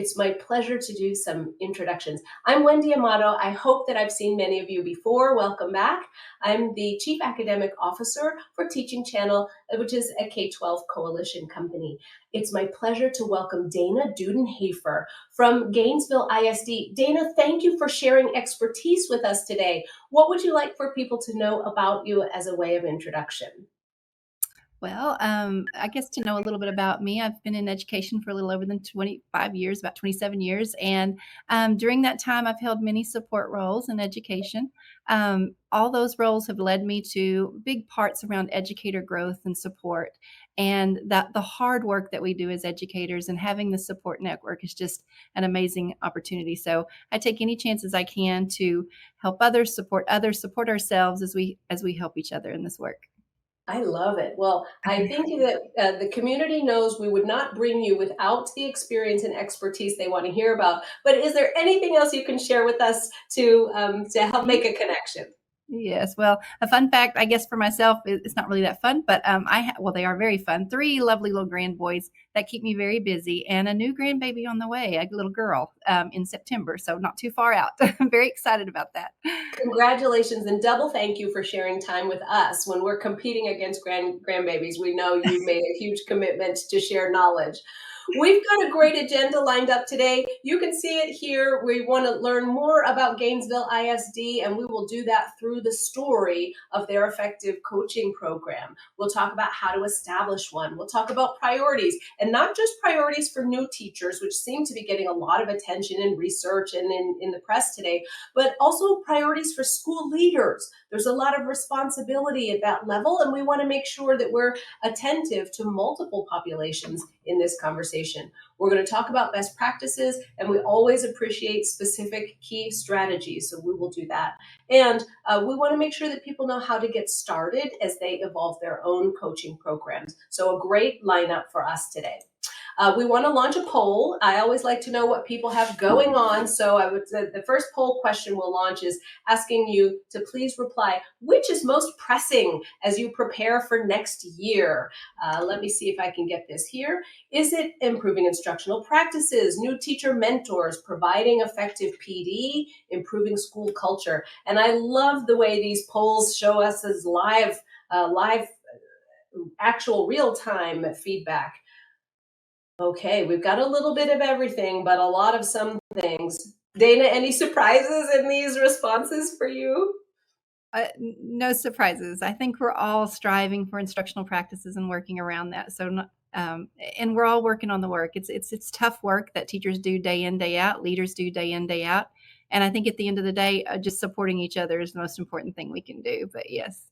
It's my pleasure to do some introductions. I'm Wendy Amato. I hope that I've seen many of you before. Welcome back. I'm the Chief Academic Officer for Teaching Channel, which is a K-12 coalition company. It's my pleasure to welcome Dana Dudenhafer from Gainesville ISD. Dana, thank you for sharing expertise with us today. What would you like for people to know about you as a way of introduction? Well, I guess to know a little bit about me, I've been in education for a little over than 25 years, about 27 years. And during that time, I've held many support roles in education. All those roles have led me to big parts around educator growth and support. And that the hard work that we do as educators and having the support network is just an amazing opportunity. So I take any chances I can to help others, support ourselves as we help each other in this work. I love it. Well, I think that the community knows we would not bring you without the experience and expertise they want to hear about. But is there anything else you can share with us to help make a connection? Yes. Well, a fun fact, I guess for myself, it's not really that fun, but well, they are very fun. Three lovely little grand boys that keep me very busy, and a new grandbaby on the way, a little girl, in September. So not too far out. I'm very excited about that. Congratulations and double thank you for sharing time with us. When we're competing against grandbabies, we know you've made a huge commitment to share knowledge. We've got a great agenda lined up today. You can see it here. We want to learn more about Gainesville ISD, and we will do that through the story of their effective coaching program. We'll talk about how to establish one. We'll talk about priorities, and not just priorities for new teachers, which seem to be getting a lot of attention in research and in the press today, but also priorities for school leaders. There's a lot of responsibility at that level, and we want to make sure that we're attentive to multiple populations in this conversation. We're going to talk about best practices, and we always appreciate specific key strategies, so we will do that. And we want to make sure that people know how to get started as they evolve their own coaching programs. So a great lineup for us today. We want to launch a poll. I always like to know what people have going on. So I would say the first poll question we'll launch is asking you to please reply, which is most pressing as you prepare for next year? Let me see if I can get this here. Is it improving instructional practices, new teacher mentors, providing effective PD, improving school culture? And I love the way these polls show us as live, actual real-time feedback. Okay, we've got a little bit of everything, but a lot of some things. Dana, any surprises in these responses for you? No surprises. I think we're all striving for instructional practices and working around that. And we're all working on the work. It's tough work that teachers do day in, day out, leaders do day in, day out. And I think at the end of the day, just supporting each other is the most important thing we can do. But yes.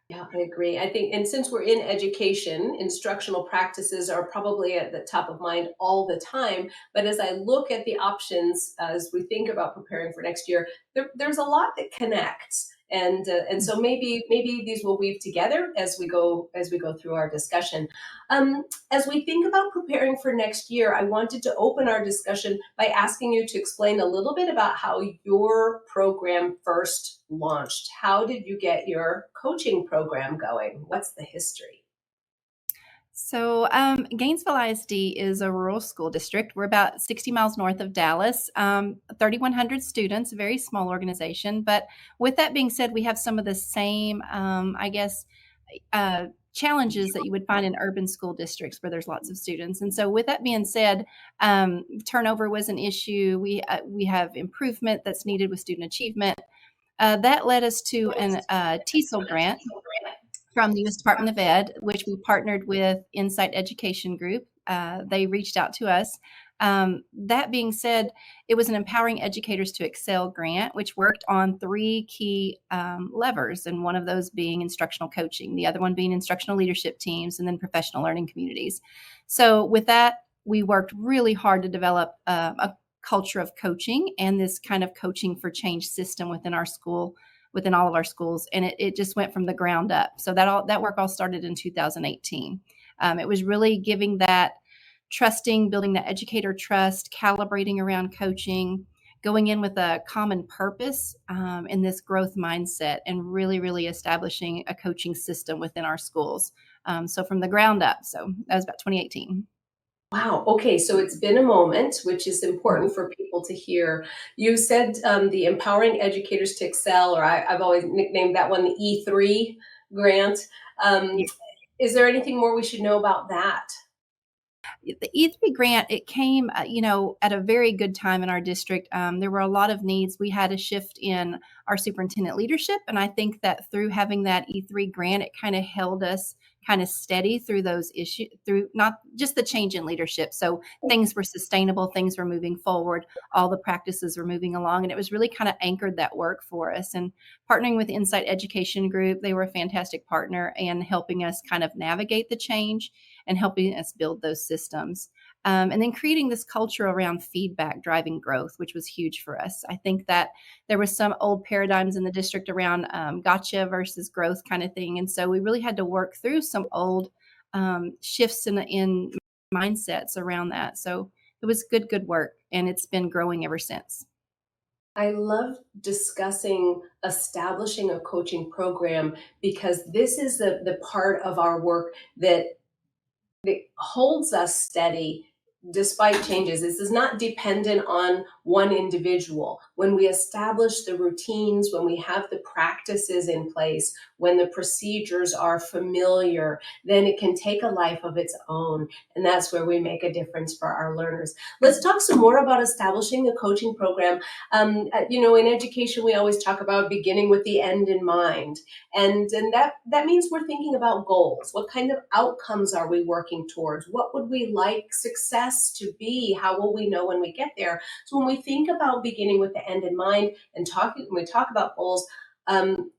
Yeah, I agree. I think, and since we're in education, instructional practices are probably at the top of mind all the time. But as I look at the options as we think about preparing for next year, there's a lot that connects, and so maybe these will weave together as we go through our discussion. As we think about preparing for next year, I wanted to open our discussion by asking you to explain a little bit about how your program first launched. How did you get your coaching program going? What's the history? So, Gainesville ISD is a rural school district. We're about 60 miles north of Dallas, 3,100 students, a very small organization. But with that being said, we have some of the same, challenges that you would find in urban school districts where there's lots of students. And so, with that being said, turnover was an issue. We have improvement that's needed with student achievement. That led us to an TESOL grant from the U.S. Department of Ed, which we partnered with Insight Education Group. They reached out to us. That being said, it was an Empowering Educators to Excel grant, which worked on three key levers, and one of those being instructional coaching, the other one being instructional leadership teams, and then professional learning communities. So with that, we worked really hard to develop a culture of coaching and this kind of coaching for change system within our school, within all of our schools, and it just went from the ground up. So that work all started in 2018. It was really giving that trusting, building that educator trust, calibrating around coaching, going in with a common purpose in this growth mindset, and really, really establishing a coaching system within our schools. So from the ground up. So that was about 2018. Wow. Okay. So it's been a moment, which is important for people to hear. You said the Empowering Educators to Excel, or I've always nicknamed that one the E3 grant. Um, is there anything more we should know about that? The E3 grant, it came, at a very good time in our district. There were a lot of needs. We had a shift in our superintendent leadership, and I think that through having that E3 grant, it kind of held us kind of steady through those issues, through not just the change in leadership. So things were sustainable, things were moving forward, all the practices were moving along, and it was really kind of anchored that work for us. And partnering with Insight Education Group, they were a fantastic partner and helping us kind of navigate the change and helping us build those systems. And then creating this culture around feedback driving growth, which was huge for us. I think that there was some old paradigms in the district around gotcha versus growth kind of thing. And so we really had to work through some old shifts in mindsets around that. So it was good work. And it's been growing ever since. I love discussing establishing a coaching program because this is the part of our work that holds us steady despite changes. This is not dependent on one individual. When we establish the routines, when we have the practices in place, when the procedures are familiar, then it can take a life of its own. And that's where we make a difference for our learners. Let's talk some more about establishing a coaching program. In education, we always talk about beginning with the end in mind. And that means we're thinking about goals. What kind of outcomes are we working towards? What would we like success to be? How will we know when we get there? So when we think about beginning with the end in mind and talking when we talk about goals, um,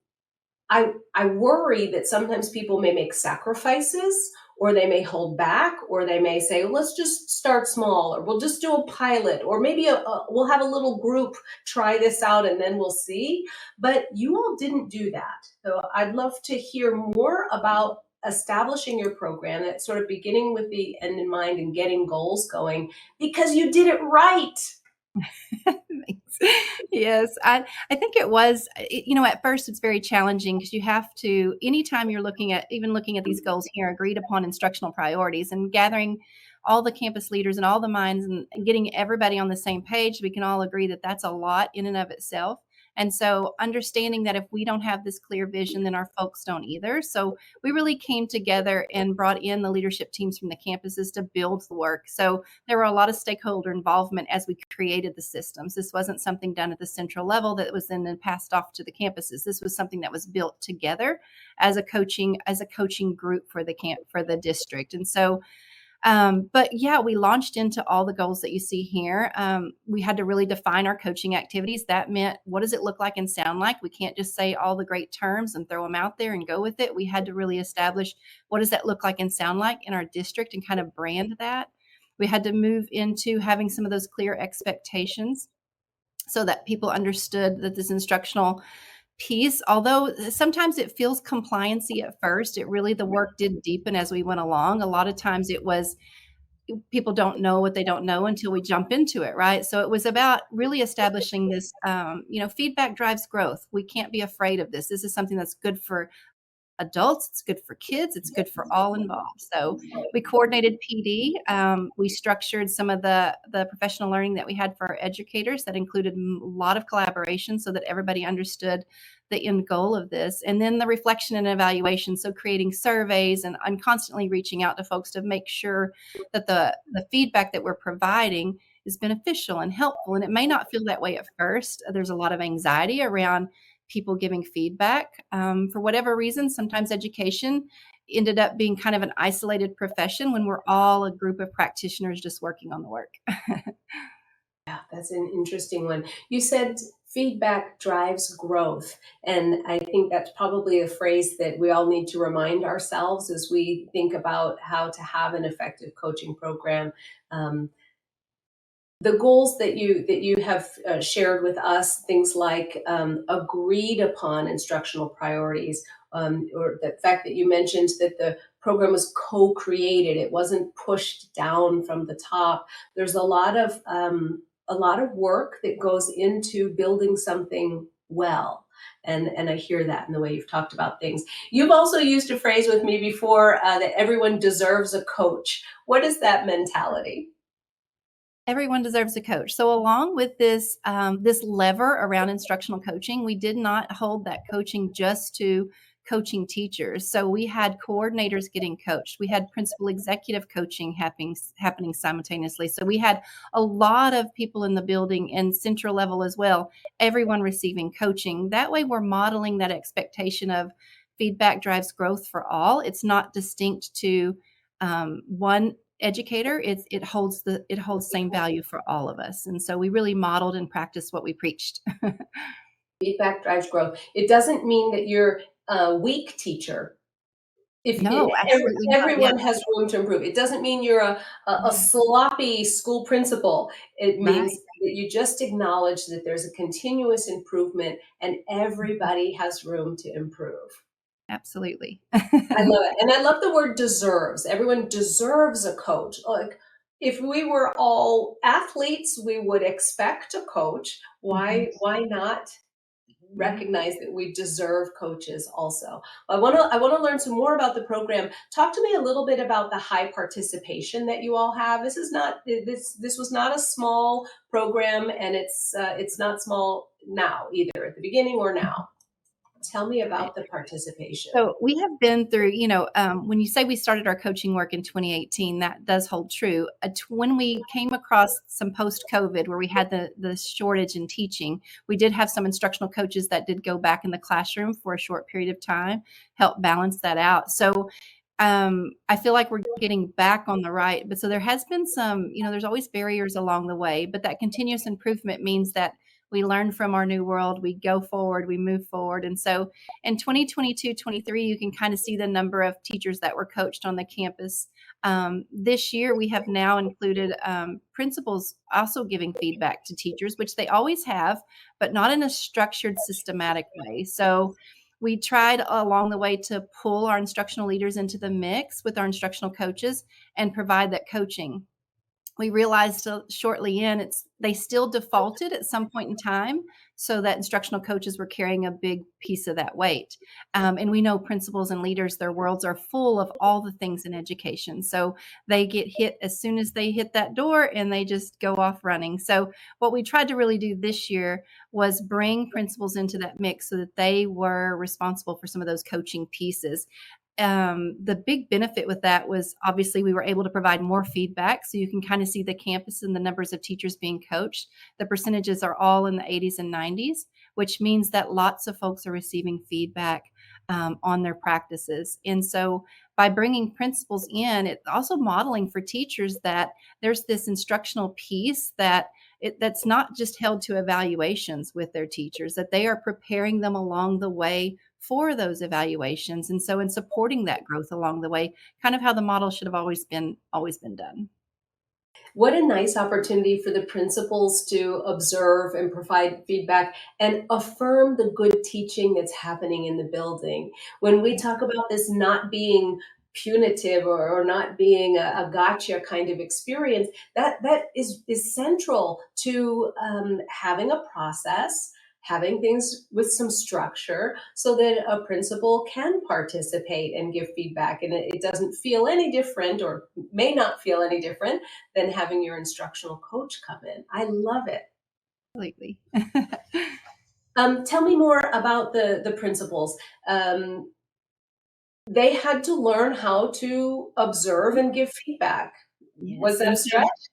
I worry that sometimes people may make sacrifices, or they may hold back, or they may say, well, let's just start small, or we'll just do a pilot, or maybe we'll have a little group try this out and then we'll see. But you all didn't do that. So I'd love to hear more about establishing your program, that sort of beginning with the end in mind and getting goals going, because you did it right. Thanks. Yes, I think it was, at first it's very challenging because you have to, anytime you're looking at these goals here, agreed upon instructional priorities and gathering all the campus leaders and all the minds and getting everybody on the same page, we can all agree that that's a lot in and of itself. And so understanding that if we don't have this clear vision, then our folks don't either. So we really came together and brought in the leadership teams from the campuses to build the work. So there were a lot of stakeholder involvement as we created the systems. This wasn't something done at the central level that was then passed off to the campuses. This was something that was built together as a coaching group for the district. And so but yeah, we launched into all the goals that you see here. We had to really define our coaching activities. That meant, what does it look like and sound like? We can't just say all the great terms and throw them out there and go with it. We had to really establish, what does that look like and sound like in our district, and kind of brand that. We had to move into having some of those clear expectations so that people understood that this instructional piece, although sometimes it feels compliancy at first, the work did deepen as we went along. A lot of times it was, people don't know what they don't know until we jump into it, right? So it was about really establishing this, feedback drives growth. We can't be afraid of this. This is something that's good for adults, it's good for kids, it's good for all involved. So we coordinated PD. We structured some of the professional learning that we had for our educators that included a lot of collaboration so that everybody understood the end goal of this. And then the reflection and evaluation. So creating surveys and constantly reaching out to folks to make sure that the feedback that we're providing is beneficial and helpful. And it may not feel that way at first. There's a lot of anxiety around people giving feedback. For whatever reason, sometimes education ended up being kind of an isolated profession when we're all a group of practitioners just working on the work. Yeah, that's an interesting one. You said feedback drives growth. And I think that's probably a phrase that we all need to remind ourselves as we think about how to have an effective coaching program. Um, the goals that you have shared with us, things like agreed upon instructional priorities, or the fact that you mentioned that the program was co-created, it wasn't pushed down from the top. There's a lot of work that goes into building something well. And I hear that in the way you've talked about things. You've also used a phrase with me before, that everyone deserves a coach. What is that mentality? Everyone deserves a coach. So along with this this lever around instructional coaching, we did not hold that coaching just to coaching teachers. So we had coordinators getting coached. We had principal executive coaching happening simultaneously. So we had a lot of people in the building and central level as well, everyone receiving coaching. That way we're modeling that expectation of feedback drives growth for all. It's not distinct to one educator. It holds same value for all of us, and so we really modeled and practiced what we preached. Feedback drives growth. It doesn't mean that you're a weak teacher. If No, absolutely not. Yeah. everyone has room to improve, it doesn't mean you're a sloppy school principal. It means Right. that you just acknowledge that there's a continuous improvement and everybody has room to improve. Absolutely. I love it. And I love the word deserves. Everyone deserves a coach. Like, if we were all athletes, we would expect a coach. Mhm. Why not Mhm. recognize that we deserve coaches also? I want to learn some more about the program. Talk to me a little bit about the high participation that you all have. This was not a small program, and it's not small now either, at the beginning or now. Tell me about the participation. So we have been through, when you say we started our coaching work in 2018, that does hold true. When we came across some post COVID where we had the shortage in teaching, we did have some instructional coaches that did go back in the classroom for a short period of time, help balance that out. So I feel like we're getting back on the right, but so there has been some, there's always barriers along the way, but that continuous improvement means that we learn from our new world, we go forward, we move forward. And so in 2022, 23, you can kind of see the number of teachers that were coached on the campus. This year, we have now included principals also giving feedback to teachers, which they always have, but not in a structured, systematic way. So we tried along the way to pull our instructional leaders into the mix with our instructional coaches and provide that coaching. We realized shortly in they still defaulted at some point in time, so that instructional coaches were carrying a big piece of that weight. And we know principals and leaders, their worlds are full of all the things in education, so they get hit as soon as they hit that door and they just go off running. So what we tried to really do this year was bring principals into that mix so that they were responsible for some of those coaching pieces. The big benefit with that was obviously we were able to provide more feedback. So you can kind of see the campus and the numbers of teachers being coached. The percentages are all in the 80s and 90s, which means that lots of folks are receiving feedback on their practices. And so by bringing principals in, it's also modeling for teachers that there's this instructional piece that's not just held to evaluations with their teachers, that they are preparing them along the way for those evaluations. And so in supporting that growth along the way, kind of how the model should have always been done. What a nice opportunity for the principals to observe and provide feedback and affirm the good teaching that's happening in the building. When we talk about this not being punitive, or not being a gotcha kind of experience, that is central to having a process, having things with some structure so that a principal can participate and give feedback. And it doesn't feel any different, or may not feel any different, than having your instructional coach come in. I love it. Completely. Tell me more about the principals. Um, they had to learn how to observe and give feedback. Was Yes. that a And stretch? so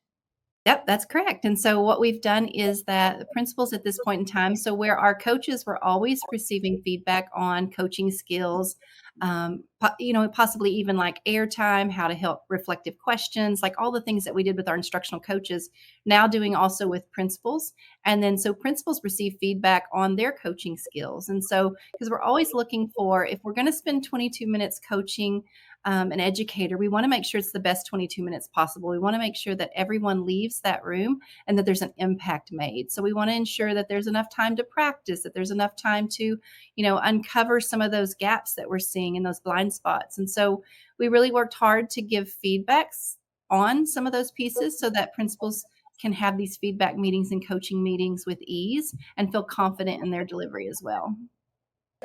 Yep, that's correct. And so what we've done is that the principals at this point in time, so where our coaches were always receiving feedback on coaching skills, possibly even like airtime, how to help reflective questions, like all the things that we did with our instructional coaches, now doing also with principals. And then so principals receive feedback on their coaching skills. And so, because we're always looking for, if we're going to spend 22 minutes coaching an educator, we want to make sure it's the best 22 minutes possible. We want to make sure that everyone leaves that room and that there's an impact made. So we want to ensure that there's enough time to practice, that there's enough time to, uncover some of those gaps that we're seeing in those blind spots. And so we really worked hard to give feedbacks on some of those pieces so that principals can have these feedback meetings and coaching meetings with ease and feel confident in their delivery as well.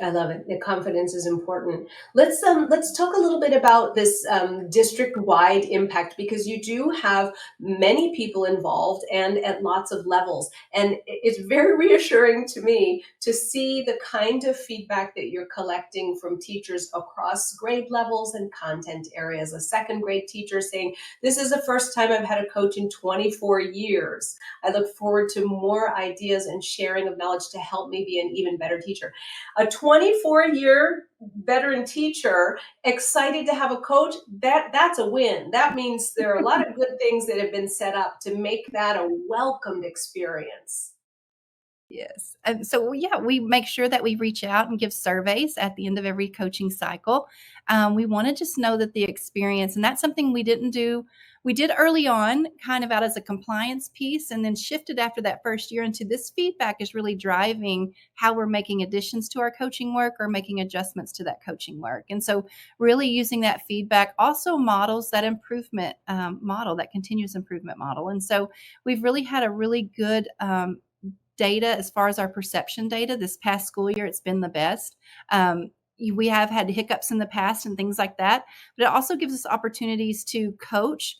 I love it. The confidence is important. Let's talk a little bit about this district-wide impact, because you do have many people involved and at lots of levels. And it's very reassuring to me to see the kind of feedback that you're collecting from teachers across grade levels and content areas. A second grade teacher saying, "This is the first time I've had a coach in 24 years. I look forward to more ideas and sharing of knowledge to help me be an even better teacher." A 24-year veteran teacher excited to have a coach, that's a win. That means there are a lot of good things that have been set up to make that a welcomed experience. Yes. And so, yeah, we make sure that we reach out and give surveys at the end of every coaching cycle. We want to just know that the experience, and that's something we didn't do. We did early on, kind of out as a compliance piece, and then shifted after that first year into this feedback is really driving how we're making additions to our coaching work or making adjustments to that coaching work. And so, really using that feedback also models that improvement model, that continuous improvement model. And so, we've really had a really good data as far as our perception data. This past school year, it's been the best. We have had hiccups in the past and things like that, but it also gives us opportunities to coach.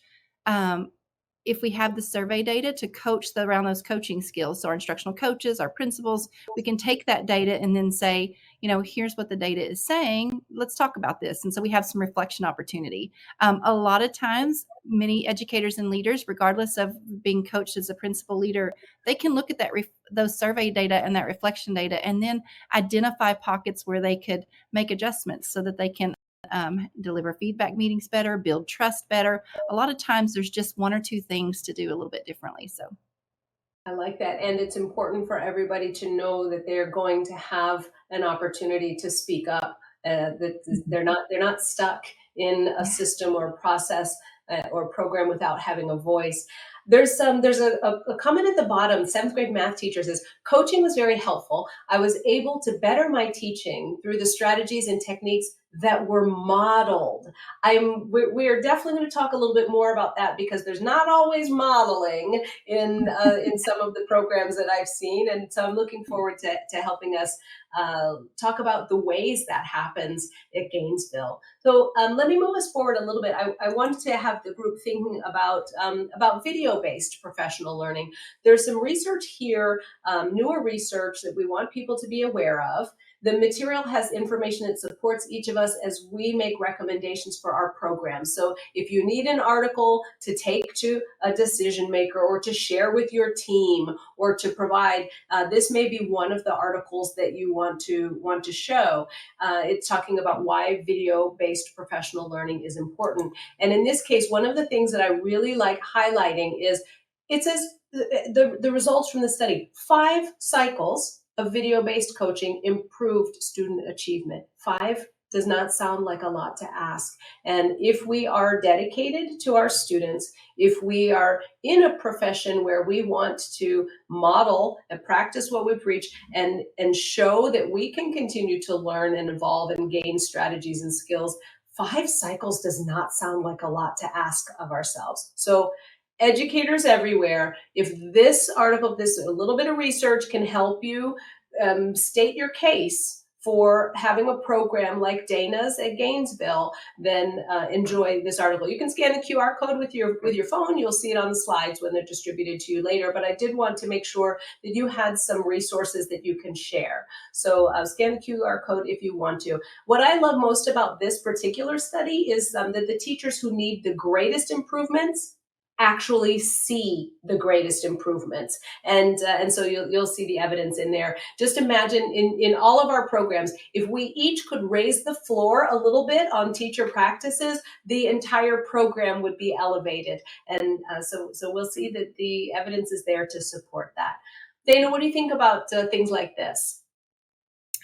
If we have the survey data to coach around those coaching skills. So our instructional coaches, our principals, we can take that data and then say, here's what the data is saying. Let's talk about this. And so we have some reflection opportunity. A lot of times, many educators and leaders, regardless of being coached as a principal leader, they can look at those survey data and that reflection data and then identify pockets where they could make adjustments so that they can deliver feedback meetings better, build trust better. A lot of times there's just one or two things to do a little bit differently. So I like that. And it's important for everybody to know that they're going to have an opportunity to speak up, that they're not stuck in a yeah. system or process or program without having a voice. There's a comment at the bottom. Seventh grade math teacher says, "Coaching was very helpful. I was able to better my teaching through the strategies and techniques that were modeled." We're definitely going to talk a little bit more about that, because there's not always modeling in some of the programs that I've seen, and so I'm looking forward to helping us talk about the ways that happens at Gainesville. So let me move us forward a little bit. I wanted to have the group thinking about video-based professional learning. There's some research here, newer research that we want people to be aware of. The material has information that supports each of us as we make recommendations for our programs. So if you need an article to take to a decision maker or to share with your team or to provide, this may be one of the articles that you want to show. It's talking about why video-based professional learning is important. And in this case, one of the things that I really like highlighting is it says the results from the study: 5 cycles of video-based coaching improved student achievement. 5 does not sound like a lot to ask. And if we are dedicated to our students, if we are in a profession where we want to model and practice what we preach and show that we can continue to learn and evolve and gain strategies and skills, 5 cycles does not sound like a lot to ask of ourselves. So educators everywhere, if this article, this a little bit of research can help you state your case for having a program like Dana's at Gainesville, then enjoy this article. You can scan the QR code with your phone. You'll see it on the slides when they're distributed to you later. But I did want to make sure that you had some resources that you can share. So scan the QR code if you want to. What I love most about this particular study is that the teachers who need the greatest improvements actually see the greatest improvements, and so you'll see the evidence in there. Just imagine in all of our programs, if we each could raise the floor a little bit on teacher practices, the entire program would be elevated. And so we'll see that the evidence is there to support that. Dana, what do you think about things like this?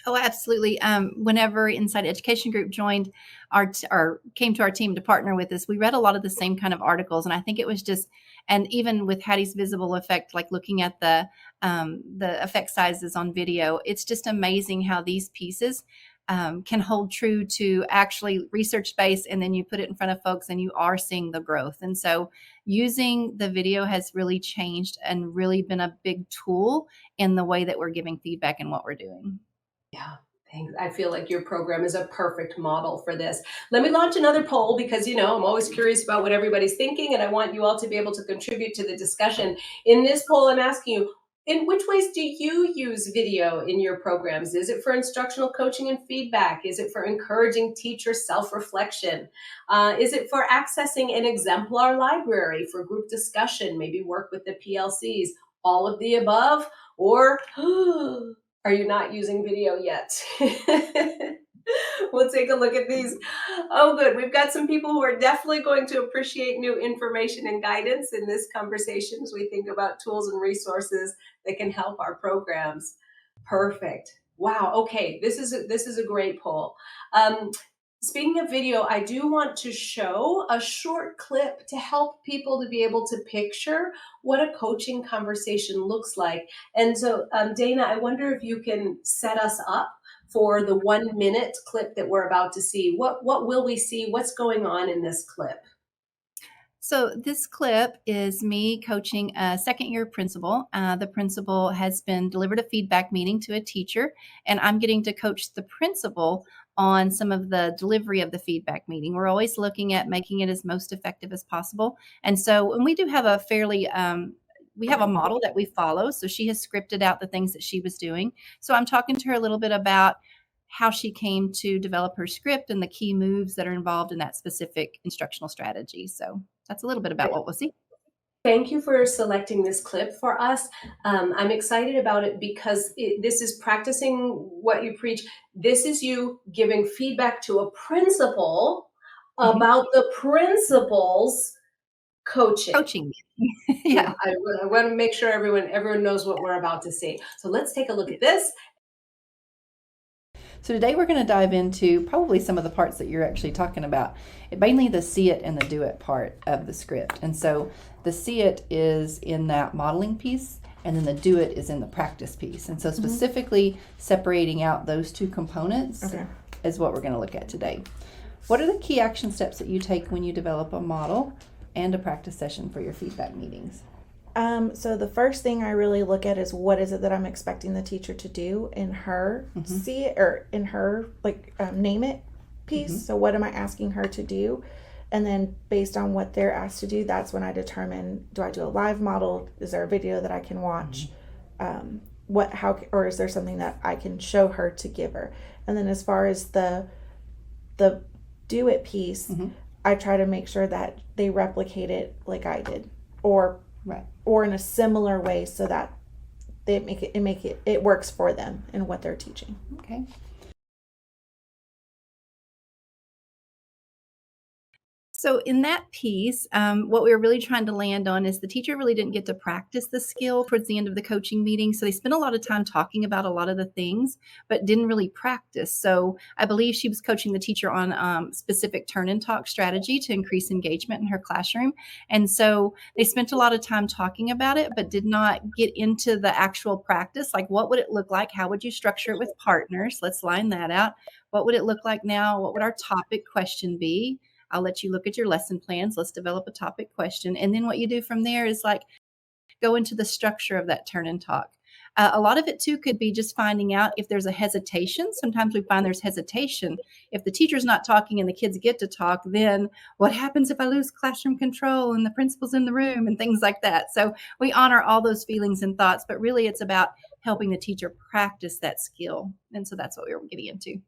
Oh, absolutely. Whenever Inside Education Group joined or came to our team to partner with us, we read a lot of the same kind of articles, and I think it was just, and even with Hattie's visible effect, like looking at the effect sizes on video, it's just amazing how these pieces can hold true to actually research based, and then you put it in front of folks and you are seeing the growth. And so using the video has really changed and really been a big tool in the way that we're giving feedback and what we're doing. Yeah. Thanks. I feel like your program is a perfect model for this. Let me launch another poll because, I'm always curious about what everybody's thinking, and I want you all to be able to contribute to the discussion. In this poll, I'm asking you, in which ways do you use video in your programs? Is it for instructional coaching and feedback? Is it for encouraging teacher self-reflection? Is it for accessing an exemplar library for group discussion, maybe work with the PLCs? All of the above? Or are you not using video yet? We'll take a look at these. Oh, good. We've got some people who are definitely going to appreciate new information and guidance in this conversation as we think about tools and resources that can help our programs. Perfect. Wow. Okay. This is a great poll. Speaking of video, I do want to show a short clip to help people to be able to picture what a coaching conversation looks like. And so, Dana, I wonder if you can set us up for the 1 minute clip that we're about to see. What will we see? What's going on in this clip? So this clip is me coaching a second-year principal. The principal has been delivered a feedback meeting to a teacher, and I'm getting to coach the principal on some of the delivery of the feedback meeting. We're always looking at making it as most effective as possible. And so, and we do have a fairly we have a model that we follow. So she has scripted out the things that she was doing. So I'm talking to her a little bit about how she came to develop her script and the key moves that are involved in that specific instructional strategy. So that's a little bit about what we'll see. Thank you for selecting this clip for us. I'm excited about it because this is practicing what you preach. This is you giving feedback to a principal about the principal's coaching. Yeah. I want to make sure everyone knows what we're about to see. So let's take a look at this. So today we're going to dive into probably some of the parts that you're actually talking about, mainly the see it and the do it part of the script. And so the see it is in that modeling piece, and then the do it is in the practice piece. And so specifically separating out those two components is what we're going to look at today. What are the key action steps that you take when you develop a model and a practice session for your feedback meetings? So the first thing I really look at is what is it that I'm expecting the teacher to do in her see it or in her name it piece. So what am I asking her to do? And then based on what they're asked to do, that's when I determine, do I do a live model? Is there a video that I can watch? Or is there something that I can show her to give her? And then as far as the do it piece, I try to make sure that they replicate it like I did, or in a similar way, so that they it works for them in what they're teaching. Okay. So in that piece, what we were really trying to land on is the teacher really didn't get to practice the skill towards the end of the coaching meeting. So they spent a lot of time talking about a lot of the things, but didn't really practice. So I believe she was coaching the teacher on specific turn and talk strategy to increase engagement in her classroom. And so they spent a lot of time talking about it, but did not get into the actual practice. Like, what would it look like? How would you structure it with partners? Let's line that out. What would it look like now? What would our topic question be? I'll let you look at your lesson plans. Let's develop a topic question. And then what you do from there is go into the structure of that turn and talk. A lot of it too could be just finding out if there's a hesitation. Sometimes we find there's hesitation. If the teacher's not talking and the kids get to talk, then what happens if I lose classroom control and the principal's in the room and things like that? So we honor all those feelings and thoughts, but really it's about helping the teacher practice that skill. And so that's what we were getting into.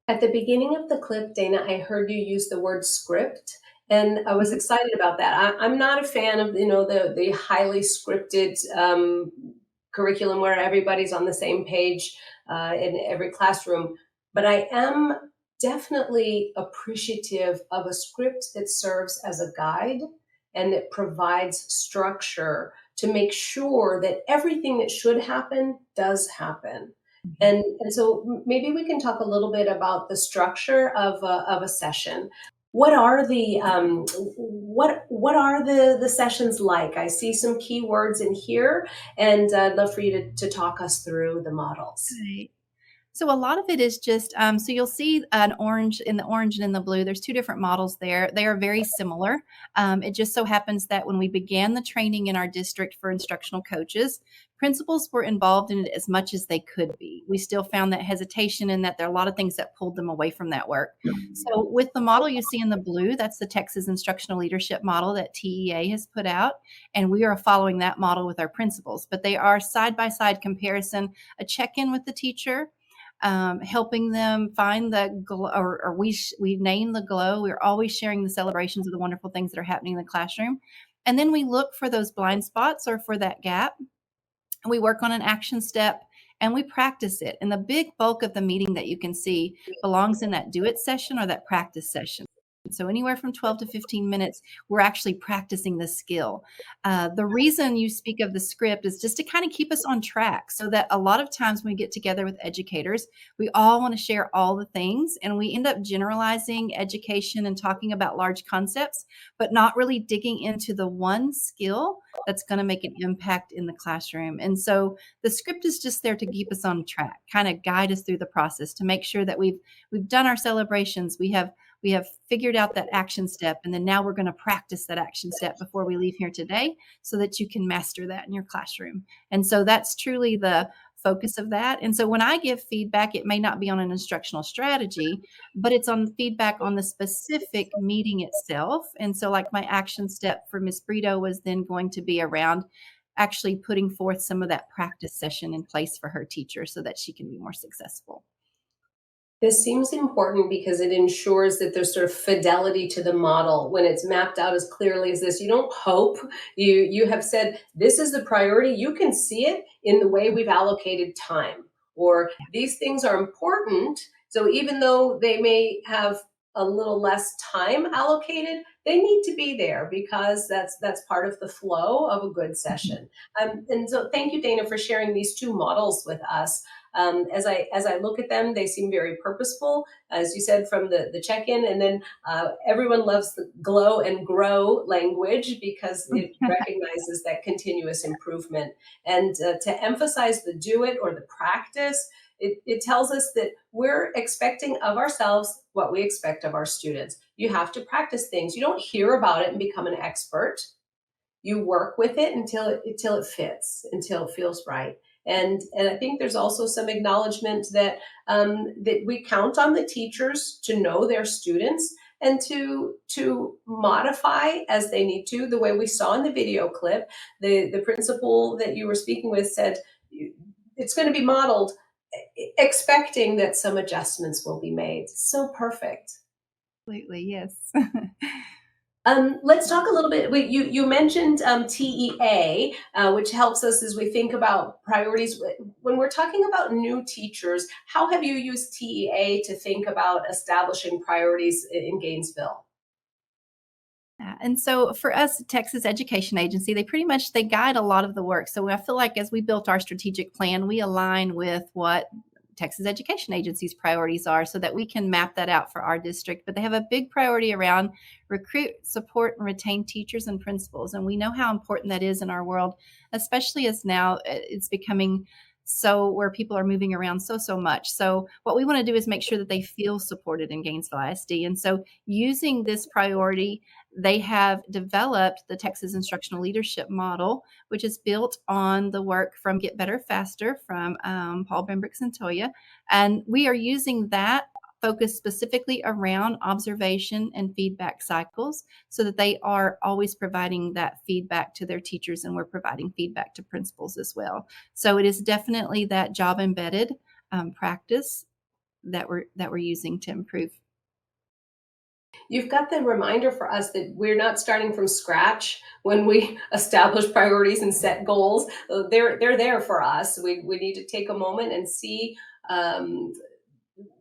At the beginning of the clip, Dana, I heard you use the word script, and I was excited about that. I'm not a fan of the highly scripted curriculum where everybody's on the same page in every classroom, but I am definitely appreciative of a script that serves as a guide and that provides structure to make sure that everything that should happen does happen. And so maybe we can talk a little bit about the structure of a session. What are the sessions like? I see some keywords in here, and I'd love for you to talk us through the models. Right. So a lot of it is just, so you'll see an orange and in the blue. There's two different models there. They are very similar. It just so happens that when we began the training in our district for instructional coaches, Principals were involved in it as much as they could be. We still found that hesitation and that there are a lot of things that pulled them away from that work. So with the model you see in the blue, that's the Texas Instructional Leadership Model that TEA has put out, and we are following that model with our principals. But they are side-by-side comparison, a check-in with the teacher, helping them find the glow, or we name the glow. We're always sharing the celebrations of the wonderful things that are happening in the classroom. And then we look for those blind spots or for that gap. And we work on an action step and we practice it. And the big bulk of the meeting that you can see belongs in that do it session or that practice session. So anywhere from 12 to 15 minutes, we're actually practicing the skill. The reason you speak of the script is just to kind of keep us on track, so that a lot of times when we get together with educators, we all want to share all the things, and we end up generalizing education and talking about large concepts, but not really digging into the one skill that's going to make an impact in the classroom. And so the script is just there to keep us on track, kind of guide us through the process to make sure that we've done our celebrations, we have figured out that action step, and then now we're going to practice that action step before we leave here today so that you can master that in your classroom. And so that's truly the focus of that. And so when I give feedback, it may not be on an instructional strategy, but it's on feedback on the specific meeting itself. And so like my action step for Ms. Brito was then going to be around actually putting forth some of that practice session in place for her teacher so that she can be more successful. This seems important because it ensures that there's sort of fidelity to the model when it's mapped out as clearly as this. You don't hope. You have said this is the priority. You can see it in the way we've allocated time, or these things are important. So even though they may have a little less time allocated, they need to be there because that's part of the flow of a good session. And so thank you, Dana, for sharing these two models with us. As I look at them, they seem very purposeful, as you said, from the check-in, and then everyone loves the glow and grow language because it recognizes that continuous improvement. And to emphasize the do it or the practice, it tells us that we're expecting of ourselves what we expect of our students. You have to practice things. You don't hear about it and become an expert. You work with it until it fits, until it feels right. And I think there's also some acknowledgement that that we count on the teachers to know their students and to modify as they need to. The way we saw in the video clip, the principal that you were speaking with said it's going to be modeled, expecting that some adjustments will be made. So perfect. Absolutely, yes. Let's talk a little bit. You mentioned TEA, which helps us as we think about priorities. When we're talking about new teachers, how have you used TEA to think about establishing priorities in Gainesville? And so for us, Texas Education Agency, they guide a lot of the work. So I feel like as we built our strategic plan, we align with what Texas Education Agency's priorities are so that we can map that out for our district. But they have a big priority around recruit, support, and retain teachers and principals. And we know how important that is in our world, especially as now it's becoming so where people are moving around so much. So what we want to do is make sure that they feel supported in Gainesville ISD. And so using this priority, they have developed the Texas Instructional Leadership Model, which is built on the work from Get Better Faster from Paul Bembrix and Toya. And we are using that focus specifically around observation and feedback cycles so that they are always providing that feedback to their teachers, and we're providing feedback to principals as well. So it is definitely that job embedded practice that we're using to improve. You've got the reminder for us that we're not starting from scratch when we establish priorities and set goals. They're there for us. We need to take a moment and see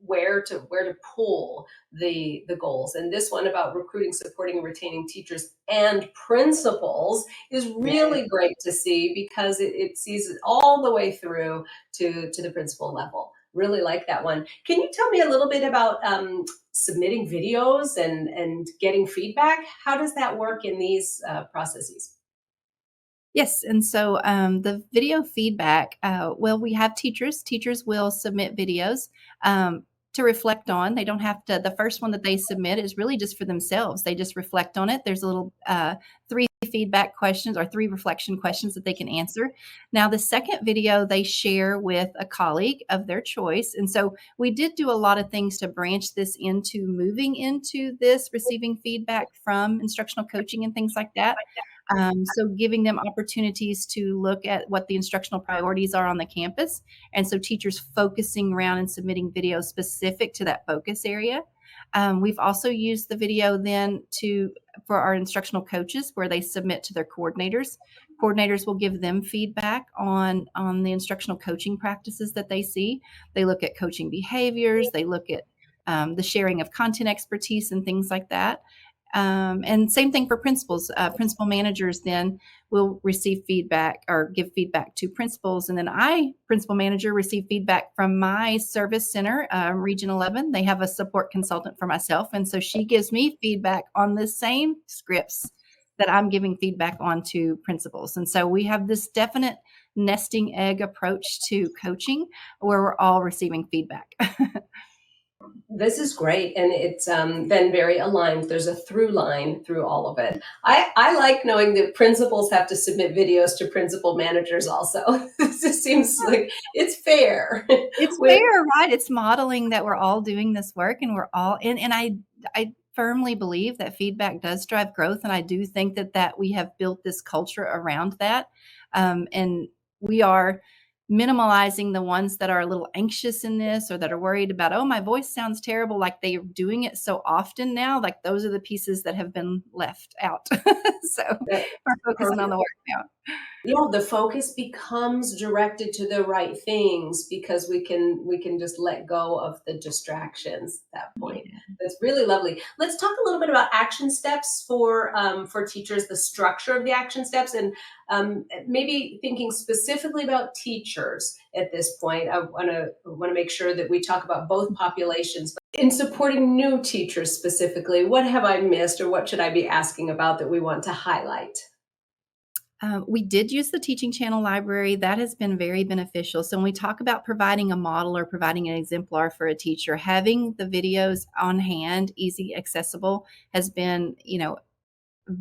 where to pull the goals. And this one about recruiting, supporting, and retaining teachers and principals is really great to see because it sees it all the way through to the principal level. Really like that one. Can you tell me a little bit about submitting videos and getting feedback? How does that work in these processes? Yes, and so the video feedback, well, we have teachers. Teachers will submit videos. to reflect on. They don't have to, the first one that they submit is really just for themselves. They just reflect on it. There's a little 3 feedback questions or 3 reflection questions that they can answer. Now, the second video they share with a colleague of their choice. And so we did do a lot of things to branch this into moving into this receiving feedback from instructional coaching and things like that. So giving them opportunities to look at what the instructional priorities are on the campus. And so teachers focusing around and submitting videos specific to that focus area. We've also used the video then for our instructional coaches where they submit to their coordinators. Coordinators will give them feedback on the instructional coaching practices that they see. They look at coaching behaviors. They look at the sharing of content expertise and things like that. And same thing for principals. Principal managers then will receive feedback or give feedback to principals. And then principal manager, receive feedback from my service center, Region 11. They have a support consultant for myself. And so she gives me feedback on the same scripts that I'm giving feedback on to principals. And so we have this definite nesting egg approach to coaching where we're all receiving feedback. This is great, and it's been very aligned. There's a through line through all of it. I like knowing that principals have to submit videos to principal managers also. This just seems like it's fair. It's fair, right? It's modeling that we're all doing this work and we're all in. And I firmly believe that feedback does drive growth. And I do think that we have built this culture around that. And we are minimalizing the ones that are a little anxious in this or that are worried about, oh, my voice sounds terrible, like they're doing it so often now. Like those are the pieces that have been left out. So we're focusing on the work now. Yeah, the focus becomes directed to the right things because we can just let go of the distractions at that point. Yeah. That's really lovely. Let's talk a little bit about action steps for teachers, the structure of the action steps, and maybe thinking specifically about teachers at this point. I want to make sure that we talk about both populations. But in supporting new teachers specifically, what have I missed or what should I be asking about that we want to highlight? We did use the teaching channel library. That has been very beneficial. So when we talk about providing a model or providing an exemplar for a teacher, having the videos on hand, easy, accessible, has been,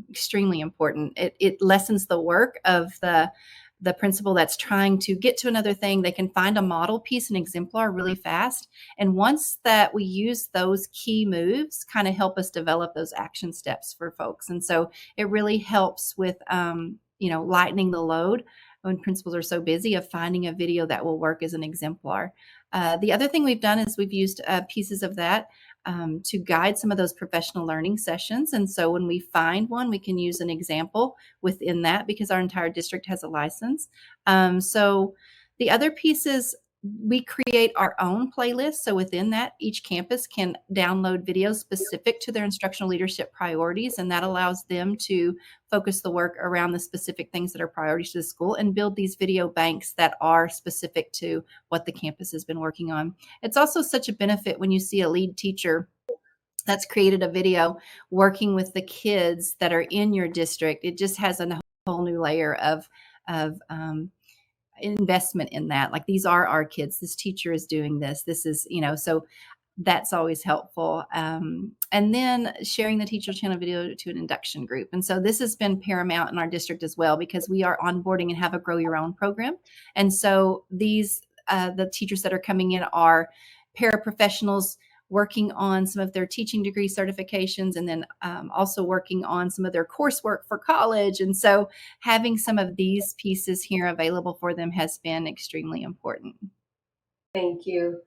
extremely important. It lessens the work of the principal that's trying to get to another thing. They can find a model piece, an exemplar really fast. And once that we use those key moves, kind of help us develop those action steps for folks. And so it really helps with, lightening the load when principals are so busy of finding a video that will work as an exemplar. The other thing we've done is we've used pieces of that to guide some of those professional learning sessions. And so when we find one, we can use an example within that because our entire district has a license. So the other piece is we create our own playlist. So within that, each campus can download videos specific to their instructional leadership priorities. And that allows them to focus the work around the specific things that are priorities to the school and build these video banks that are specific to what the campus has been working on. It's also such a benefit when you see a lead teacher that's created a video working with the kids that are in your district. It just has a whole new layer of investment in that. Like, these are our kids. This teacher is doing this. This is, so that's always helpful. And then sharing the teacher channel video to an induction group. And so this has been paramount in our district as well, because we are onboarding and have a grow your own program. And so these, the teachers that are coming in are paraprofessionals working on some of their teaching degree certifications, and then also working on some of their coursework for college. And so having some of these pieces here available for them has been extremely important. Thank you.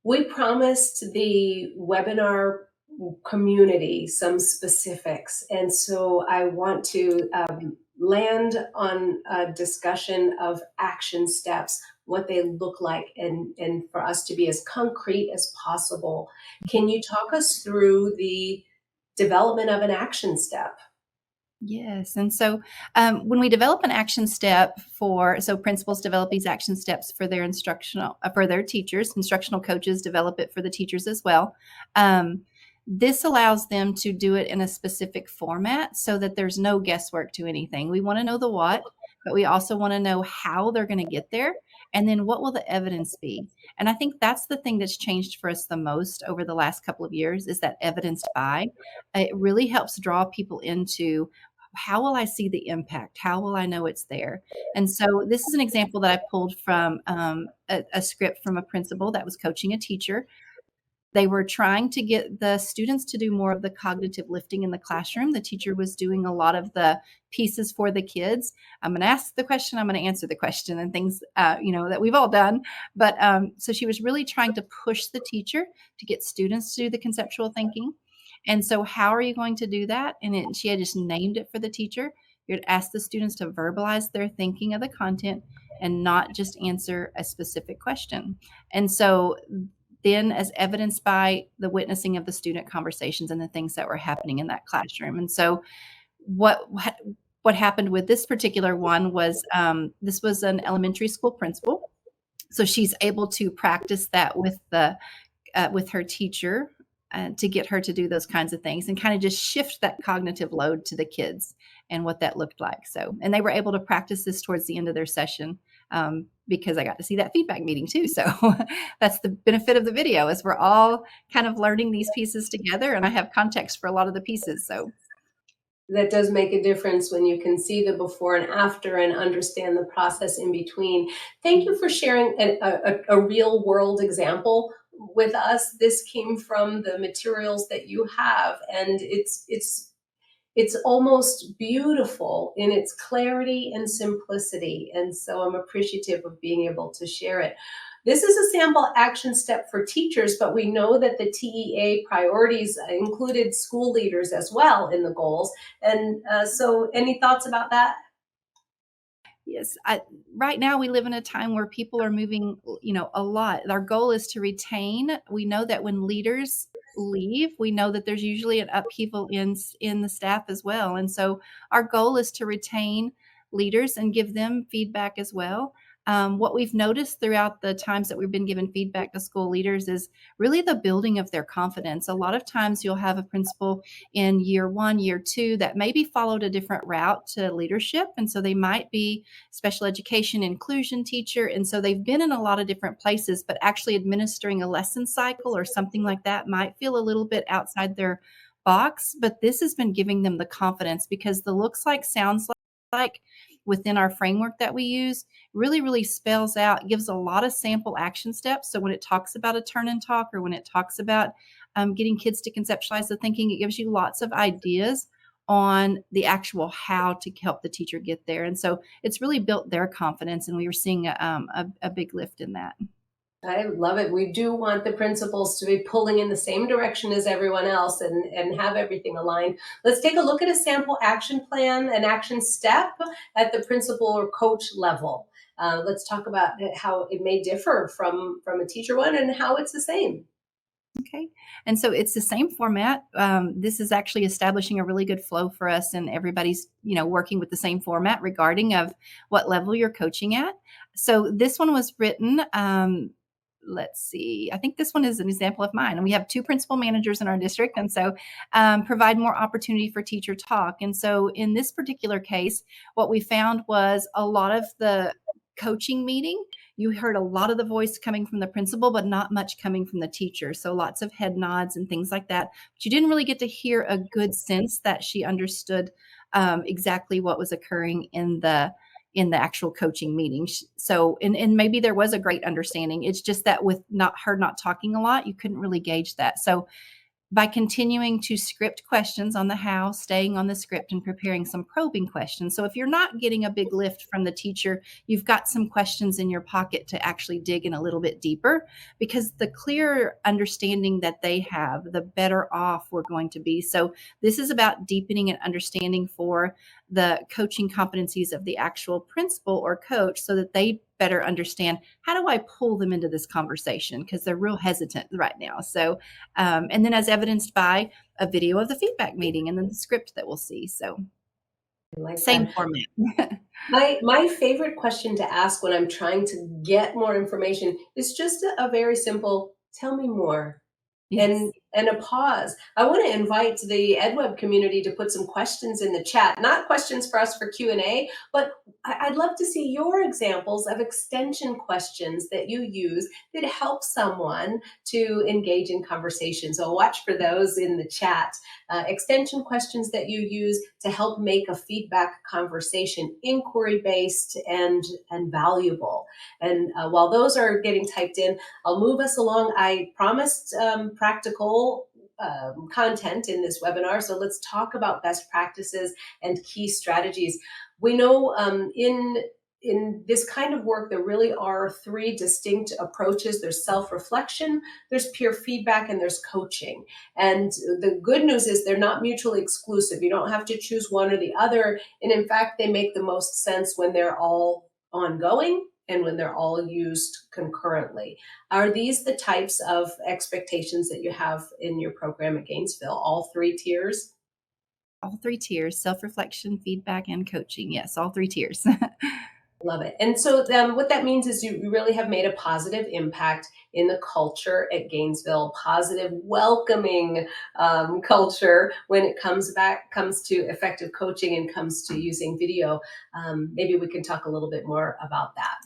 We promised the webinar community some specifics, and so I want to land on a discussion of action steps, what they look like, and for us to be as concrete as possible. Can you talk us through the development of an action step? Yes. And so when we develop an action step so principals develop these action steps for their for their teachers, instructional coaches develop it for the teachers as well. This allows them to do it in a specific format so that there's no guesswork to anything. We want to know the what. but we also want to know how they're going to get there. And then what will the evidence be? And I think that's the thing that's changed for us the most over the last couple of years is that evidenced by. It really helps draw people into how will I see the impact? How will I know it's there? And so this is an example that I pulled from a script from a principal that was coaching a teacher. They were trying to get the students to do more of the cognitive lifting in the classroom. The teacher was doing a lot of the pieces for the kids. I'm going to ask the question, I'm going to answer the question, and things, that we've all done. But so she was really trying to push the teacher to get students to do the conceptual thinking. And so how are you going to do that? And she had just named it for the teacher. You'd ask the students to verbalize their thinking of the content and not just answer a specific question. And so then as evidenced by the witnessing of the student conversations and the things that were happening in that classroom. And so what happened with this particular one was this was an elementary school principal. So she's able to practice that with her teacher to get her to do those kinds of things and kind of just shift that cognitive load to the kids and what that looked like. So, and they were able to practice this towards the end of their session because I got to see that feedback meeting too. So that's the benefit of the video is we're all kind of learning these pieces together, and I have context for a lot of the pieces. So that does make a difference when you can see the before and after and understand the process in between. Thank you for sharing a real world example with us. This came from the materials that you have, and it's almost beautiful in its clarity and simplicity. And so I'm appreciative of being able to share it. This is a sample action step for teachers, but we know that the TEA priorities included school leaders as well in the goals. And so any thoughts about that? Yes, right now we live in a time where people are moving, a lot. Our goal is to retain. We know that when leaders leave, we know that there's usually an upheaval in the staff as well. And so our goal is to retain leaders and give them feedback as well. What we've noticed throughout the times that we've been given feedback to school leaders is really the building of their confidence. A lot of times you'll have a principal in year 1, year 2 that maybe followed a different route to leadership. And so they might be special education inclusion teacher. And so they've been in a lot of different places, but actually administering a lesson cycle or something like that might feel a little bit outside their box. But this has been giving them the confidence because the looks like, sounds like within our framework that we use really, really spells out, gives a lot of sample action steps. So when it talks about a turn and talk, or when it talks about getting kids to conceptualize the thinking, it gives you lots of ideas on the actual how to help the teacher get there. And so it's really built their confidence, and we were seeing a big lift in that. I love it. We do want the principals to be pulling in the same direction as everyone else and have everything aligned. Let's take a look at a sample action plan, an action step at the principal or coach level. Let's talk about how it may differ from a teacher one and how it's the same. Okay. And so it's the same format. This is actually establishing a really good flow for us, and everybody's, working with the same format regarding of what level you're coaching at. So this one was written, let's see, I think this one is an example of mine. And we have 2 principal managers in our district. And so provide more opportunity for teacher talk. And so in this particular case, what we found was a lot of the coaching meeting, you heard a lot of the voice coming from the principal, but not much coming from the teacher. So lots of head nods and things like that. But you didn't really get to hear a good sense that she understood exactly what was occurring in the actual coaching meeting. So, and maybe there was a great understanding. It's just that with her not talking a lot, you couldn't really gauge that. So by continuing to script questions on the how, staying on the script, and preparing some probing questions. So if you're not getting a big lift from the teacher, you've got some questions in your pocket to actually dig in a little bit deeper, because the clearer understanding that they have, the better off we're going to be. So this is about deepening and understanding for the coaching competencies of the actual principal or coach so that they better understand, how do I pull them into this conversation? Because they're real hesitant right now. So, and then as evidenced by a video of the feedback meeting and then the script that we'll see. So Like same that. format. My favorite question to ask when I'm trying to get more information is just a very simple, tell me more. Yes. and a pause. I want to invite the EdWeb community to put some questions in the chat, not questions for us for Q&A, but I'd love to see your examples of extension questions that you use that help someone to engage in conversation. So watch for those in the chat. Extension questions that you use to help make a feedback conversation inquiry-based and valuable. And while those are getting typed in, I'll move us along. I promised practical content in this webinar, so let's talk about best practices and key strategies. We know in this kind of work, there really are three distinct approaches. There's self-reflection, there's peer feedback, and there's coaching. And the good news is they're not mutually exclusive. You don't have to choose one or the other. And in fact, they make the most sense when they're all ongoing and when they're all used concurrently. Are these the types of expectations that you have in your program at Gainesville, all three tiers? All three tiers: self-reflection, feedback, and coaching. Yes, all three tiers. Love it. And so what that means is you really have made a positive impact in the culture at Gainesville, positive, welcoming culture when it comes to effective coaching and comes to using video. Maybe we can talk a little bit more about that.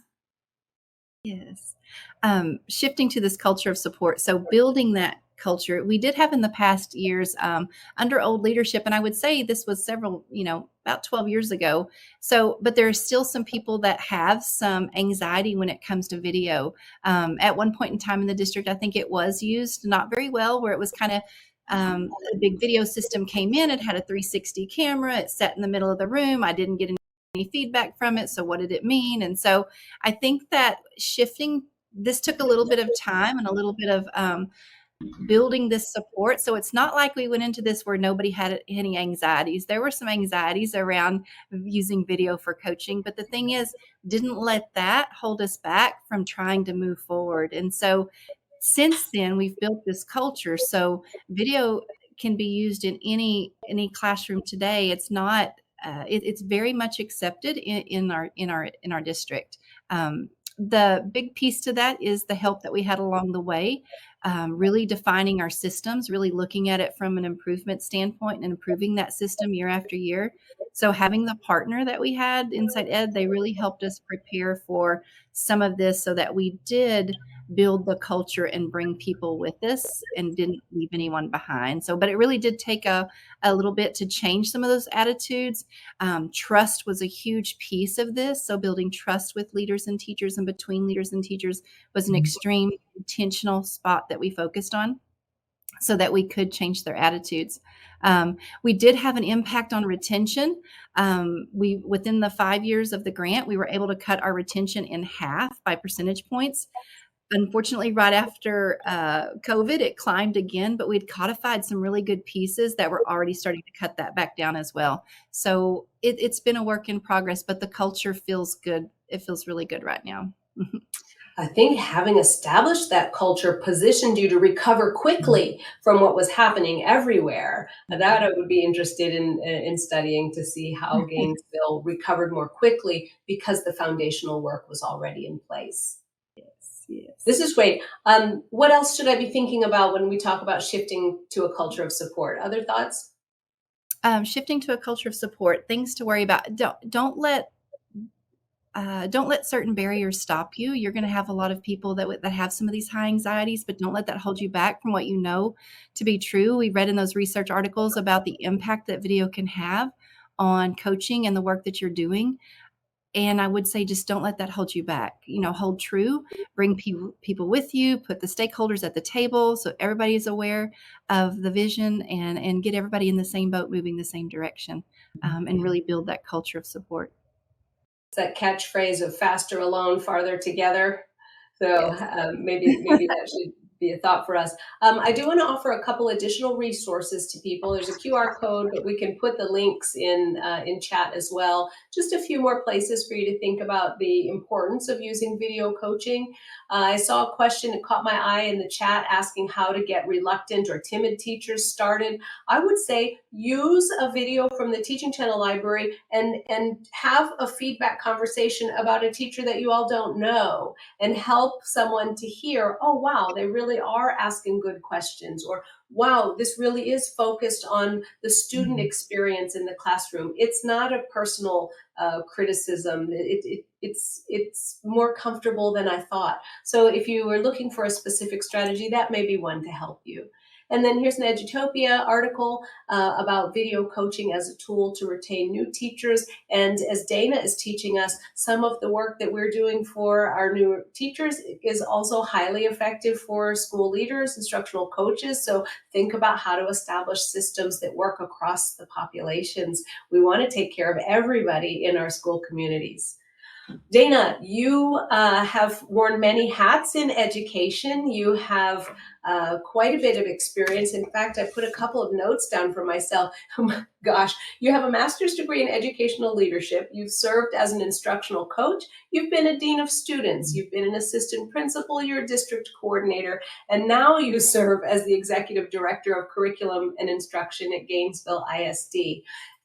Yes. Shifting to this culture of support. So building that culture, we did have in the past years under old leadership, and I would say this was several, about 12 years ago. So, but there are still some people that have some anxiety when it comes to video. At one point in time in the district, I think it was used not very well, where it was kind of a big video system came in. It had a 360 camera. It sat in the middle of the room. I didn't get any feedback from it. So what did it mean? And so I think that shifting, this took a little bit of time and a little bit of building this support. So it's not like we went into this where nobody had any anxieties. There were some anxieties around using video for coaching, but the thing is, didn't let that hold us back from trying to move forward. And so since then, we've built this culture. So video can be used in any classroom today. It's not. It's very much accepted in our district. The big piece to that is the help that we had along the way, really defining our systems, really looking at it from an improvement standpoint and improving that system year after year. So having the partner that we had inside Ed, they really helped us prepare for some of this so that we did build the culture and bring people with us and didn't leave anyone behind. So, but it really did take a little bit to change some of those attitudes. Trust was a huge piece of this. So building trust with leaders and teachers and between leaders and teachers was an extreme intentional spot that we focused on so that we could change their attitudes. We did have an impact on retention. Within the 5 years of the grant, we were able to cut our retention in half by percentage points. Unfortunately, right after COVID, it climbed again, but we'd codified some really good pieces that were already starting to cut that back down as well. So it's been a work in progress, but the culture feels good. It feels really good right now. I think having established that culture positioned you to recover quickly from what was happening everywhere. That I would be interested in studying to see how Gainesville recovered more quickly because the foundational work was already in place. Yes. This is great. What else should I be thinking about when we talk about shifting to a culture of support? Other thoughts? Shifting to a culture of support, things to worry about. Don't let certain barriers stop you. You're going to have a lot of people that have some of these high anxieties, but don't let that hold you back from what you know to be true. We read in those research articles about the impact that video can have on coaching and the work that you're doing. And I would say, just don't let that hold you back. Hold true, bring people with you, put the stakeholders at the table so everybody is aware of the vision and get everybody in the same boat, moving the same direction, and really build that culture of support. It's that catchphrase of faster alone, farther together. So Yes. maybe that should be a thought for us. I do want to offer a couple additional resources to people. There's a QR code, but we can put the links in chat as well. Just a few more places for you to think about the importance of using video coaching. I saw a question that caught my eye in the chat asking how to get reluctant or timid teachers started. I would say use a video from the Teaching Channel Library and have a feedback conversation about a teacher that you all don't know and help someone to hear, oh, wow, they really are asking good questions, or wow, this really is focused on the student experience in the classroom. It's not a personal criticism. It's more comfortable than I thought. So if you were looking for a specific strategy, that may be one to help you. And then here's an Edutopia article about video coaching as a tool to retain new teachers. And as Dana is teaching us, some of the work that we're doing for our new teachers is also highly effective for school leaders, instructional coaches. So think about how to establish systems that work across the populations. We want to take care of everybody in our school communities. Dana, you have worn many hats in education. You have quite a bit of experience. In fact, I put a couple of notes down for myself. Oh my gosh, you have a master's degree in educational leadership. You've served as an instructional coach. You've been a dean of students. You've been an assistant principal. You're a district coordinator. And now you serve as the executive director of curriculum and instruction at Gainesville ISD.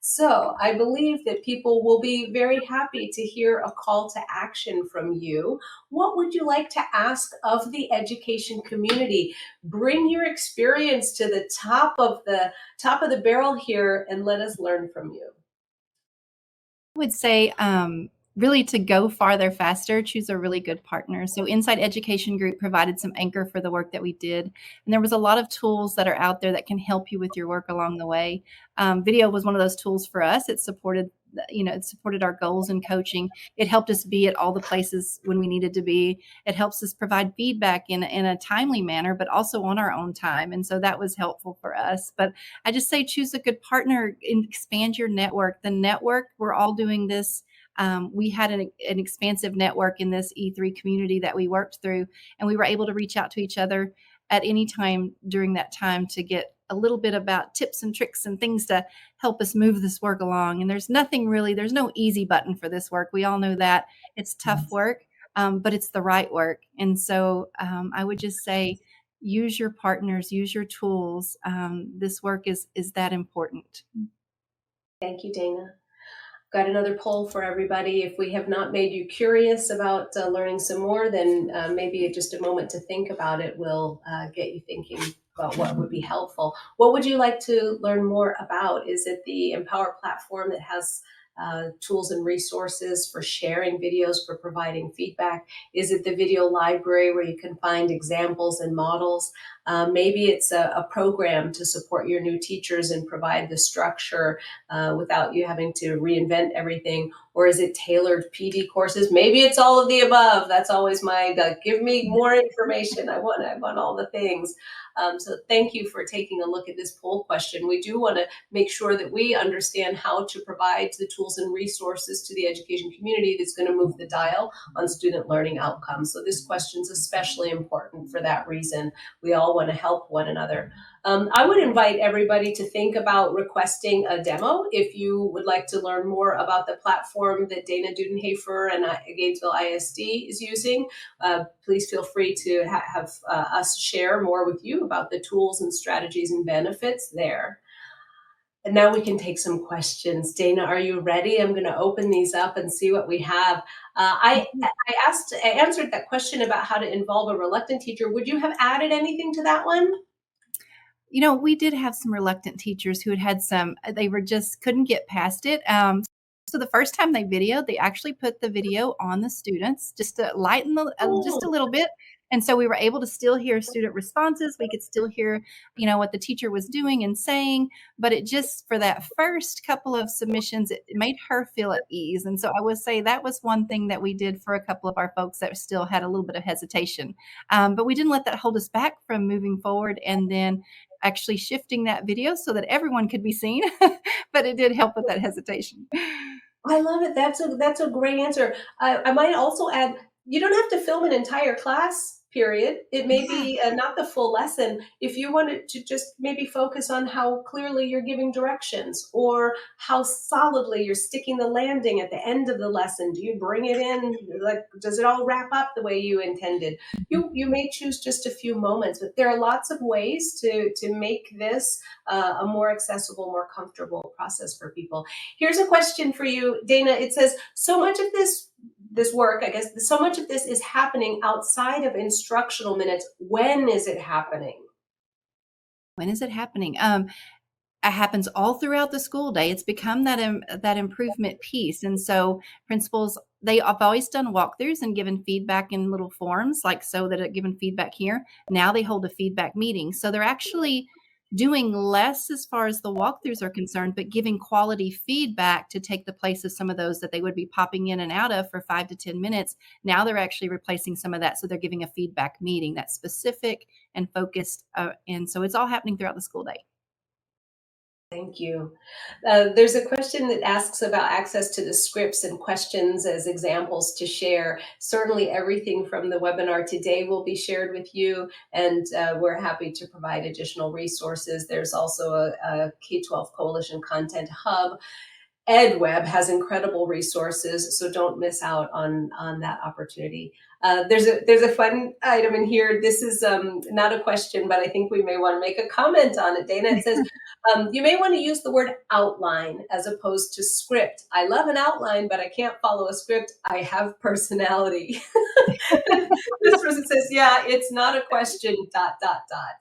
So I believe that people will be very happy to hear a call to action from you. What would you like to ask of the education community? Bring your experience to the top of the barrel here and let us learn from you. I would say really to go farther faster, choose a really good partner. So Inside Education Group provided some anchor for the work that we did. And there was a lot of tools that are out there that can help you with your work along the way. Video was one of those tools for us. It supported our goals in coaching. It helped us be at all the places when we needed to be. It helps us provide feedback in a timely manner, but also on our own time. And so that was helpful for us. But I just say choose a good partner and expand your network. The network, we're all doing this. We had an expansive network in this E3 community that we worked through, and we were able to reach out to each other at any time during that time to get a little bit about tips and tricks and things to help us move this work along. And there's no easy button for this work. We all know that it's tough work, but it's the right work. And so I would just say, use your partners, use your tools. This work is that important. Thank you, Dana. Got another poll for everybody. If we have not made you curious about learning some more, then maybe just a moment to think about it will get you thinking about what would be helpful. What would you like to learn more about? Is it the Empower platform that has tools and resources for sharing videos, for providing feedback? Is it the video library where you can find examples and models? Maybe it's a program to support your new teachers and provide the structure without you having to reinvent everything. Or is it tailored PD courses? Maybe it's all of the above. That's always my give me more information. I want all the things. So thank you for taking a look at this poll question. We do want to make sure that we understand how to provide the tools and resources to the education community that's going to move the dial on student learning outcomes. So this question is especially important for that reason. We all want to help one another. I would invite everybody to think about requesting a demo if you would like to learn more about the platform that Dana Dudenhafer and Gainesville ISD is using. Please feel free to have us share more with you about the tools and strategies and benefits there. And now we can take some questions. Dana, are you ready? I'm going to open these up and see what we have. I answered that question about how to involve a reluctant teacher. Would you have added anything to that one? We did have some reluctant teachers who had they were just couldn't get past it. So the first time they videoed, they actually put the video on the students just to lighten just a little bit. And so we were able to still hear student responses. We could still hear, what the teacher was doing and saying, but it just, for that first couple of submissions, it made her feel at ease. And so I would say that was one thing that we did for a couple of our folks that still had a little bit of hesitation. But we didn't let that hold us back from moving forward and then actually shifting that video so that everyone could be seen. But it did help with that hesitation. I love it. That's a great answer. I might also add, you don't have to film an entire class, period. It may be not the full lesson. If you wanted to just maybe focus on how clearly you're giving directions or how solidly you're sticking the landing at the end of the lesson. Do you bring it in? Like, does it all wrap up the way you intended? You may choose just a few moments, but there are lots of ways to make this a more accessible, more comfortable process for people. Here's a question for you, Dana. It says, so much of this work, I guess, so much of this is happening outside of instructional minutes. When is it happening? When is it happening? It happens all throughout the school day. It's become that improvement piece. And so principals, they have always done walkthroughs and given feedback in little forms, like so that it given feedback here. Now they hold a feedback meeting. So they're actually doing less as far as the walkthroughs are concerned, but giving quality feedback to take the place of some of those that they would be popping in and out of for 5 to 10 minutes. Now they're actually replacing some of that. So they're giving a feedback meeting that's specific and focused. And so it's all happening throughout the school day. Thank you. There's a question that asks about access to the scripts and questions as examples to share. Certainly, everything from the webinar today will be shared with you, and we're happy to provide additional resources. There's also a K-12 Coalition Content Hub. EdWeb has incredible resources, so don't miss out on that opportunity. There's a fun item in here. This is not a question, but I think we may want to make a comment on it. Dana, it says, you may want to use the word outline as opposed to script. I love an outline, but I can't follow a script. I have personality. This person says, yeah, it's not a question, ...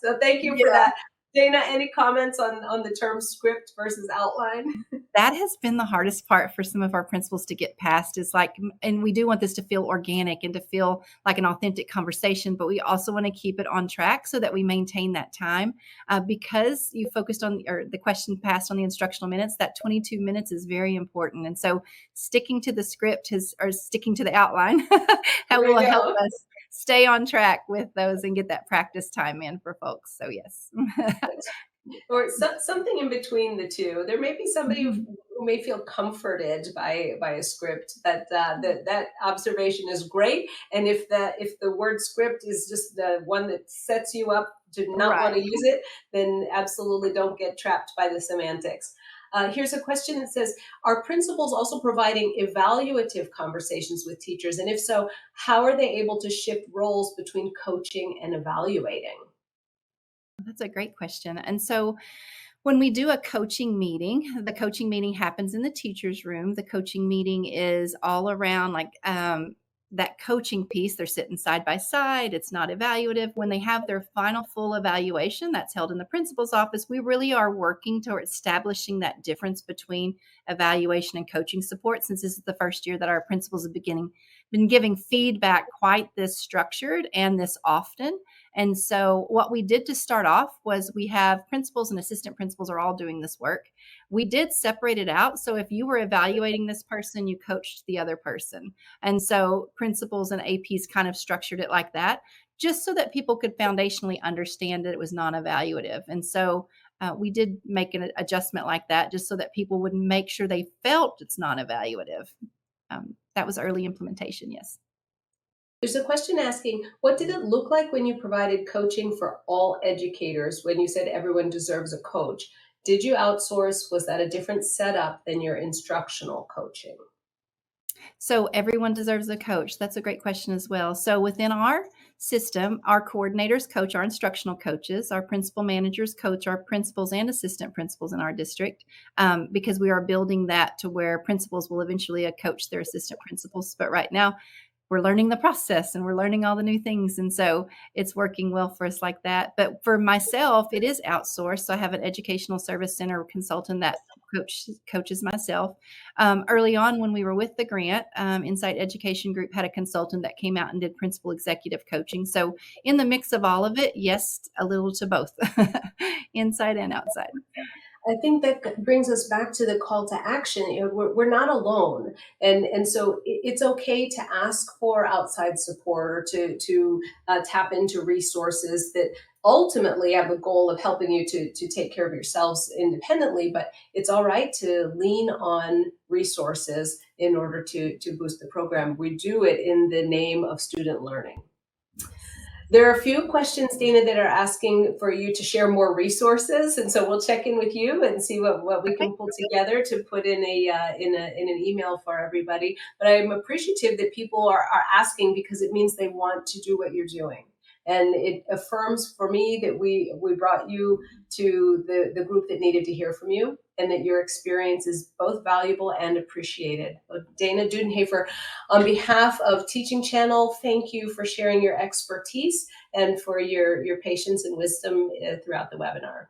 So thank you for that. Dana, any comments on the term script versus outline? That has been the hardest part for some of our principals to get past is like, and we do want this to feel organic and to feel like an authentic conversation, but we also want to keep it on track so that we maintain that time. Because you focused on, or the question passed on the instructional minutes, that 22 minutes is very important. And so sticking to the script or sticking to the outline that will help us stay on track with those and get that practice time in for folks. So yes. Or something in between the two. There may be somebody who may feel comforted by a script. That observation is great. And if the word script is just the one that sets you up to not want to use it, then absolutely don't get trapped by the semantics. Here's a question that says, are principals also providing evaluative conversations with teachers? And if so, how are they able to shift roles between coaching and evaluating? That's a great question. And so when we do a coaching meeting, the coaching meeting happens in the teacher's room. The coaching meeting is all around like that coaching piece. They're sitting side by side. It's not evaluative. When they have their final full evaluation, that's held in the principal's office. We really are working toward establishing that difference between evaluation and coaching support, since this is the first year that our principals have been giving feedback quite this structured and this often. And so what we did to start off was we have principals and assistant principals are all doing this work. We did separate it out. So if you were evaluating this person, you coached the other person. And so principals and APs kind of structured it like that, just so that people could foundationally understand that it was non-evaluative. And so we did make an adjustment like that, just so that people would make sure they felt it's non-evaluative. That was early implementation, yes. There's a question asking, what did it look like when you provided coaching for all educators when you said everyone deserves a coach? Did you outsource? Was that a different setup than your instructional coaching? So everyone deserves a coach. That's a great question as well. So within our system, our coordinators coach our instructional coaches, our principal managers coach our principals and assistant principals in our district, because we are building that to where principals will eventually coach their assistant principals. But right now, we're learning the process and we're learning all the new things. And so it's working well for us like that. But for myself, it is outsourced. So I have an educational service center consultant that coaches myself. Early on when we were with the grant, Insight Education Group had a consultant that came out and did principal executive coaching. So in the mix of all of it, yes, a little to both, inside and outside. I think that brings us back to the call to action. You know, we're not alone, and so it's okay to ask for outside support or to tap into resources that ultimately have the goal of helping you to take care of yourselves independently. But it's all right to lean on resources in order to boost the program. We do it in the name of student learning. There are a few questions, Dana, that are asking for you to share more resources, and so we'll check in with you and see what we can pull together to put in an email for everybody. But I'm appreciative that people are asking because it means they want to do what you're doing. And it affirms for me that we brought you to the group that needed to hear from you, and that your experience is both valuable and appreciated. Dana Dudenhafer, on behalf of Teaching Channel, thank you for sharing your expertise and for your patience and wisdom throughout the webinar.